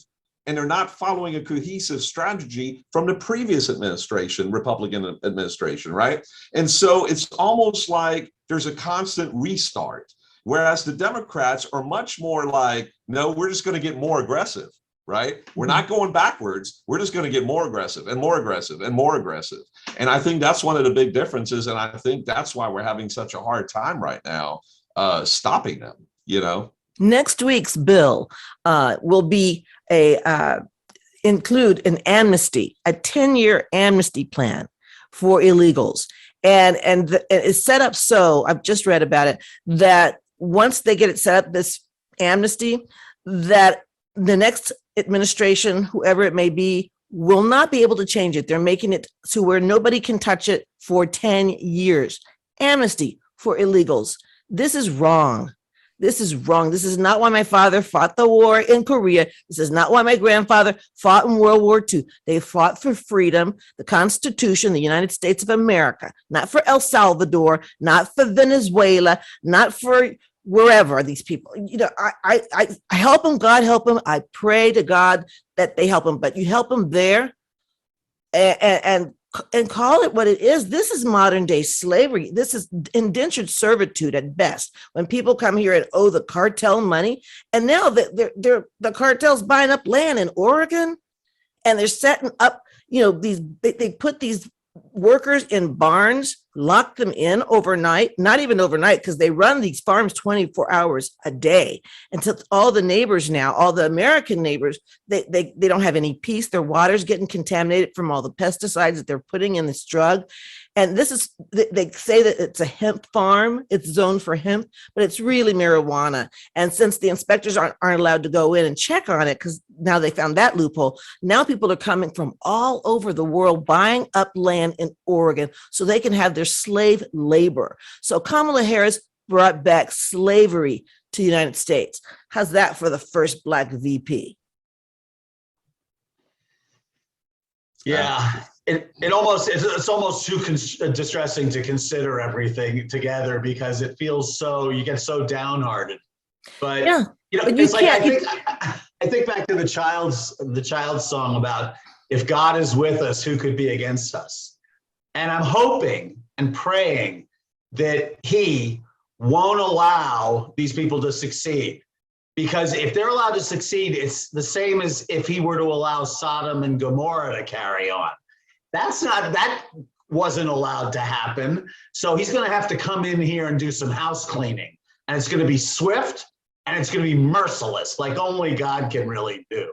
and they're not following a cohesive strategy from the previous administration, Republican administration, right? And so it's almost like there's a constant restart, whereas the Democrats are much more like, no, we're just going to get more aggressive, right? We're not going backwards. We're just going to get more aggressive and more aggressive and more aggressive. And I think that's one of the big differences. And I think that's why we're having such a hard time right now stopping them, you know? Next week's bill will be include an amnesty, a 10-year amnesty plan for illegals. And it's set up so, I've just read about it, that once they get it set up, this amnesty, that the next administration, whoever it may be, will not be able to change it. They're making it to where nobody can touch it for 10 years. Amnesty for illegals. This is wrong. This is wrong. This is not why my father fought the war in Korea. This is not why my grandfather fought in World War II. They fought for freedom, the Constitution, the United States of America, not for El Salvador, not for Venezuela, not for wherever these people, you know, I help them, God help them. I pray to God that they help them, but you help them there and call it what it is. This is modern day slavery. This is indentured servitude at best. When people come here and owe the cartel money, and now the cartel's buying up land in Oregon, and they're setting up, you know, they put these workers in barns, lock them in overnight, not even overnight, because they run these farms 24 hours a day. And so all the neighbors now, all the American neighbors, they don't have any peace. Their water's getting contaminated from all the pesticides that they're putting in this drug. And this is, they say that it's a hemp farm, it's zoned for hemp, but it's really marijuana. And since the inspectors aren't allowed to go in and check on it, because now they found that loophole, now people are coming from all over the world buying up land in Oregon so they can have their slave labor. So Kamala Harris brought back slavery to the United States. How's that for the first Black VP? Yeah. It's almost too distressing to consider everything together, because it feels so, you get so downhearted. But yeah, you know, it's like I think back to the child's song about if God is with us, who could be against us? And I'm hoping and praying that he won't allow these people to succeed. Because if they're allowed to succeed, it's the same as if he were to allow Sodom and Gomorrah to carry on. That wasn't allowed to happen. So he's going to have to come in here and do some house cleaning. And it's going to be swift and it's going to be merciless, like only God can really do.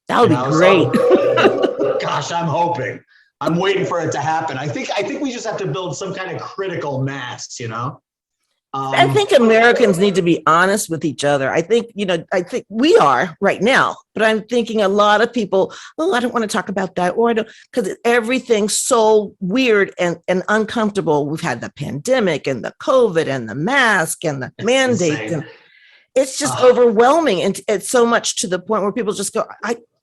That would be great. So, gosh, I'm hoping. I'm waiting for it to happen. I think we just have to build some kind of critical mass, you know? I think Americans need to be honest with each other. I think we are right now, but I'm thinking a lot of people, oh, I don't want to talk about that, or I don't, because everything's so weird and uncomfortable. We've had the pandemic and the COVID and the mask and the mandates. And it's just overwhelming. And it's so much to the point where people just go,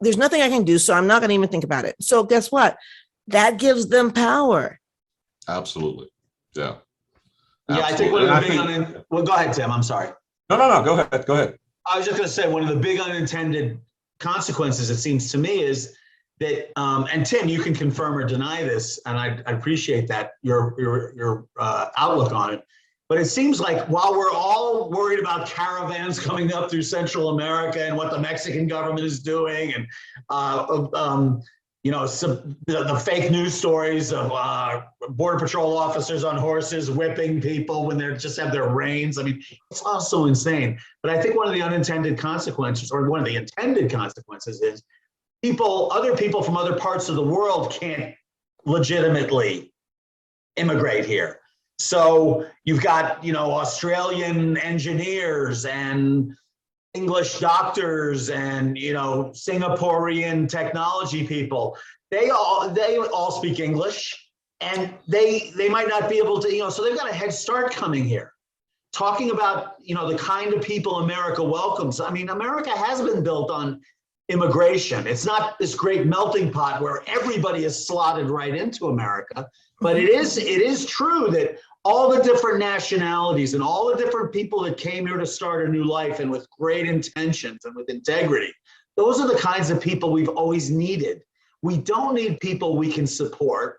there's nothing I can do, so I'm not going to even think about it. So guess what? That gives them power. Absolutely. Yeah. Yeah, I think one of the big well, go ahead, Tim. I'm sorry. No. Go ahead. I was just going to say one of the big unintended consequences, it seems to me, is that, and Tim, you can confirm or deny this, and I appreciate that your outlook on it. But it seems like while we're all worried about caravans coming up through Central America and what the Mexican government is doing, and the fake news stories of Border Patrol officers on horses whipping people when they just have their reins. I mean, it's all so insane. But I think one of the unintended consequences, or one of the intended consequences, is other people from other parts of the world can't legitimately immigrate here. So you've got, Australian engineers and English doctors and, Singaporean technology people. They all speak English, and they might not be able to, so they've got a head start coming here. talking about, the kind of people America welcomes. I mean, America has been built on immigration. It's not this great melting pot where everybody is slotted right into America, but it is true that all the different nationalities and all the different people that came here to start a new life and with great intentions and with integrity, those are the kinds of people we've always needed. We don't need people we can support.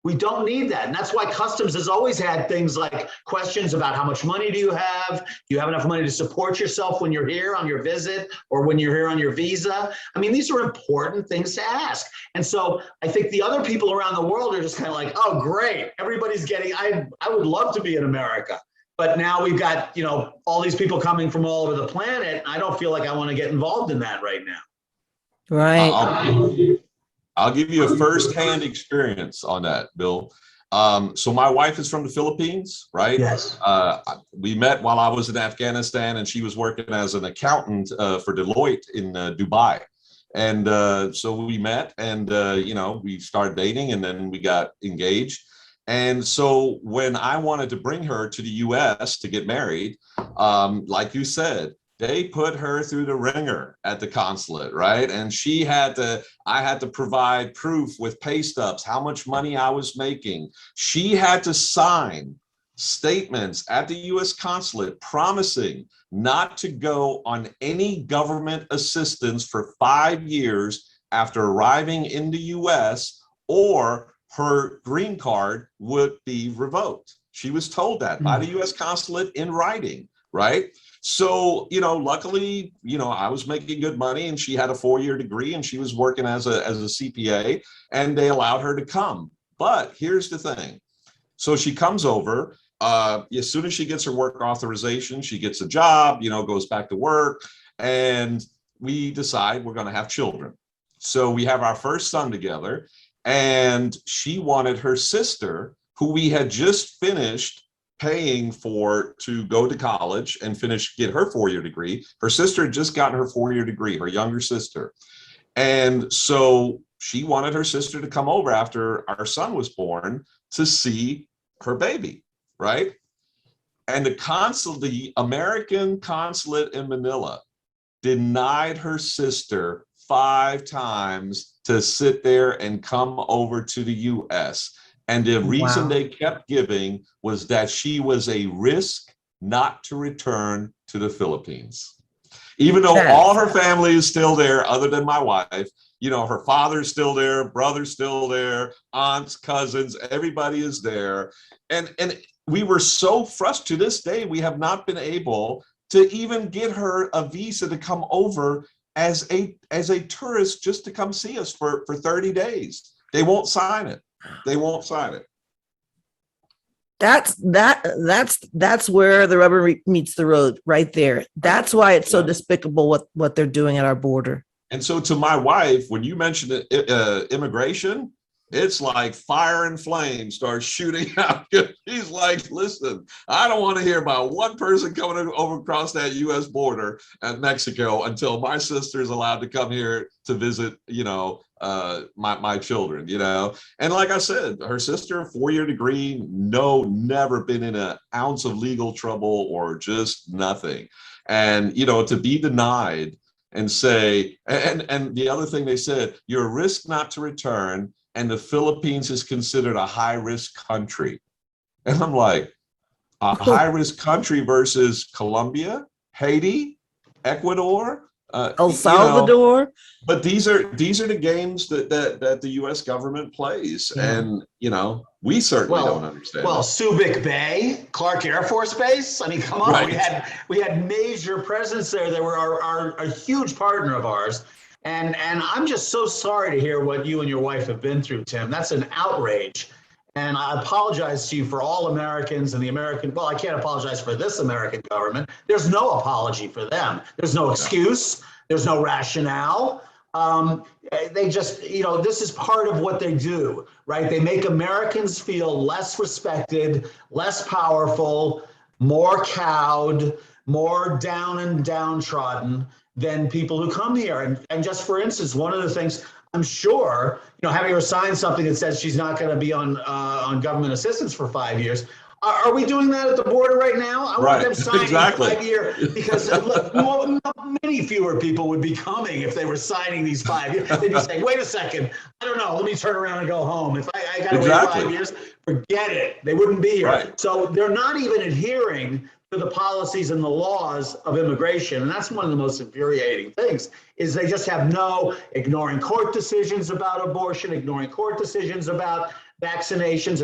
We don't need that. And that's why Customs has always had things like questions about how much money do you have? Do you have enough money to support yourself when you're here on your visit or when you're here on your visa? I mean, these are important things to ask. And so I think the other people around the world are just kind of like, oh, great. Everybody's getting, I would love to be in America. But now we've got, all these people coming from all over the planet. I don't feel like I want to get involved in that right now. Right. I'll give you a firsthand experience on that, Bill. So my wife is from the Philippines, right? Yes. We met while I was in Afghanistan, and she was working as an accountant for Deloitte in Dubai. And so we met, and we started dating, and then we got engaged. And so when I wanted to bring her to the U.S. to get married, like you said, they put her through the ringer at the consulate, right? And I had to provide proof with pay stubs, how much money I was making. She had to sign statements at the US consulate promising not to go on any government assistance for 5 years after arriving in the US, or her green card would be revoked. She was told that by the US consulate in writing, right? So, luckily, I was making good money, and she had a 4-year degree, and she was working as a CPA, and they allowed her to come. But here's the thing. So she comes over, as soon as she gets her work authorization, she gets a job, goes back to work, and we decide we're going to have children. So we have our first son together, and she wanted her sister, who we had just finished paying for to go to college and get her 4-year degree. Her sister had just gotten her 4-year degree, her younger sister. And so she wanted her sister to come over after our son was born to see her baby, right? And the American consulate in Manila denied her sister 5 times to sit there and come over to the US. And the reason they kept giving was that she was a risk not to return to the Philippines. Even though all her family is still there, other than my wife, her father's still there, brother's still there, aunts, cousins, everybody is there. And we were so frustrated. To this day, we have not been able to even get her a visa to come over as a tourist, just to come see us for 30 days. They won't sign it. They won't sign it. That's where the rubber meets the road, right there. That's why it's so despicable what they're doing at our border. And so to my wife, when you mentioned immigration, it's like fire and flame starts shooting out. He's like, listen, I don't want to hear about one person coming over across that U.S. border at Mexico until my sister is allowed to come here to visit, my children, And like I said, her sister, 4-year degree, never been in an ounce of legal trouble or just nothing. And, to be denied and say, and the other thing they said, you're a risk not to return, and the Philippines is considered a high-risk country. And I'm like, a high-risk country versus Colombia, Haiti, Ecuador, El Salvador. But these are the games that the U.S. government plays, and we certainly don't understand. Well, Subic Bay, Clark Air Force Base. I mean, come on, right. we had major presence there. They were a huge partner of ours. And I'm just so sorry to hear what you and your wife have been through, Tim. That's an outrage. And I apologize to you for all Americans and I can't apologize for this American government. There's no apology for them. There's no excuse. There's no rationale. They just, this is part of what they do, right? They make Americans feel less respected, less powerful, more cowed, more down and downtrodden than people who come here. And just for instance, one of the things I'm sure, having her sign something that says she's not going to be on government assistance for 5 years, Are we doing that at the border right now? I want them signing exactly. 5 year, because look, many fewer people would be coming if they were signing these 5 years. They'd be saying, wait a second, I don't know, let me turn around and go home. If I got to wait 5 years, forget it. They wouldn't be here. Right. So they're not even adhering to the policies and the laws of immigration. And that's one of the most infuriating things, is they just have ignoring court decisions about abortion, ignoring court decisions about vaccinations,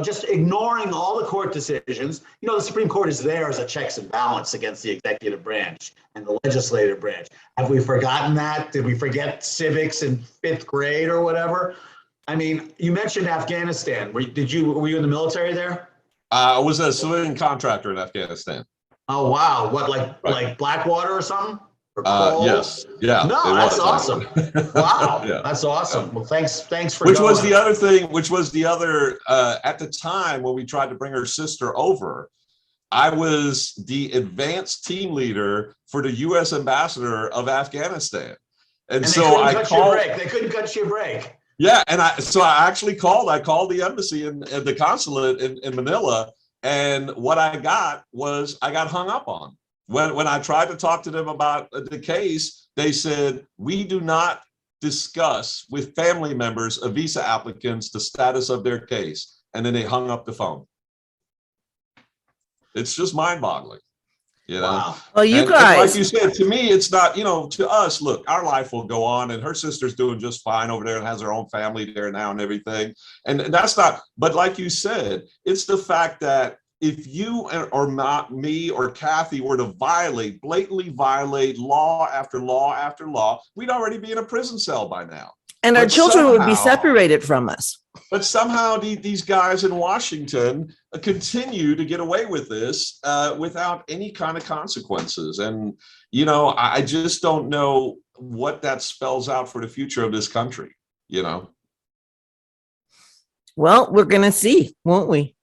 just ignoring all the court decisions. The Supreme Court is there as a checks and balance against the executive branch and the legislative branch. Have we forgotten that? Did we forget civics in 5th grade or whatever? I mean, you mentioned Afghanistan. Were you in the military there? I was a civilian contractor in Afghanistan. Oh, wow. What, like Blackwater or something? Yes. Yeah. No, that's awesome. Wow. Yeah. That's awesome. Well, thanks for Which going. was the other thing, at the time when we tried to bring her sister over, I was the advanced team leader for the U.S. ambassador of Afghanistan. And so I called. They couldn't cut you a break. Yeah, and I actually called. I called the embassy and the consulate in Manila, and what I got hung up on. When I tried to talk to them about the case, they said, we do not discuss with family members of visa applicants the status of their case, and then they hung up the phone. It's just mind-boggling. Wow. Well, you and guys, like you said, to me, it's not, to us, look, our life will go on, and her sister's doing just fine over there and has her own family there now and everything. And that's not, but like you said, it's the fact that if you or not me or Kathy were to blatantly violate law after law after law, we'd already be in a prison cell by now. and our children would be separated from us. But somehow these guys in Washington continue to get away with this without any kind of consequences. And, I just don't know what that spells out for the future of this country, Well, we're going to see, won't we?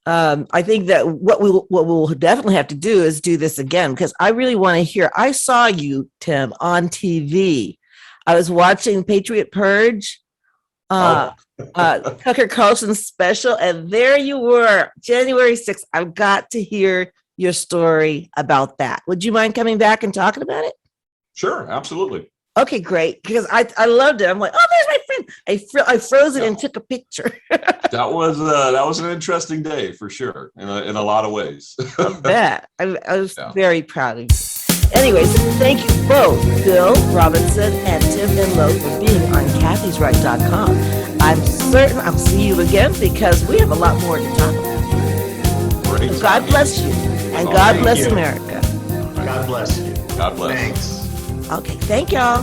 I think that what we'll definitely have to do is do this again, because I really want to hear. I saw you, Tim, on TV. I was watching Patriot Purge, Tucker Carlson's special, and there you were, January 6th. I've got to hear your story about that. Would you mind coming back and talking about it? Sure, absolutely. Okay, great. Because I loved it. I'm like, oh, there's my friend. I froze it and took a picture. That was an interesting day for sure, in a lot of ways. I bet. I was very proud of you. Anyways, thank you both, Bill Robinson and Tim Enlow, for being on KATHYSRIGHT.com. I'm certain I'll see you again because we have a lot more to talk about. Great. So God bless you, and God bless America. God bless you. God bless. Thanks. Okay, thank y'all.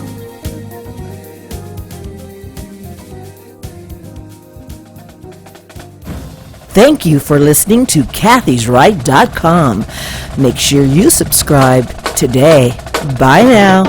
Thank you for listening to KATHYSRIGHT.com. Make sure you subscribe today. Bye now.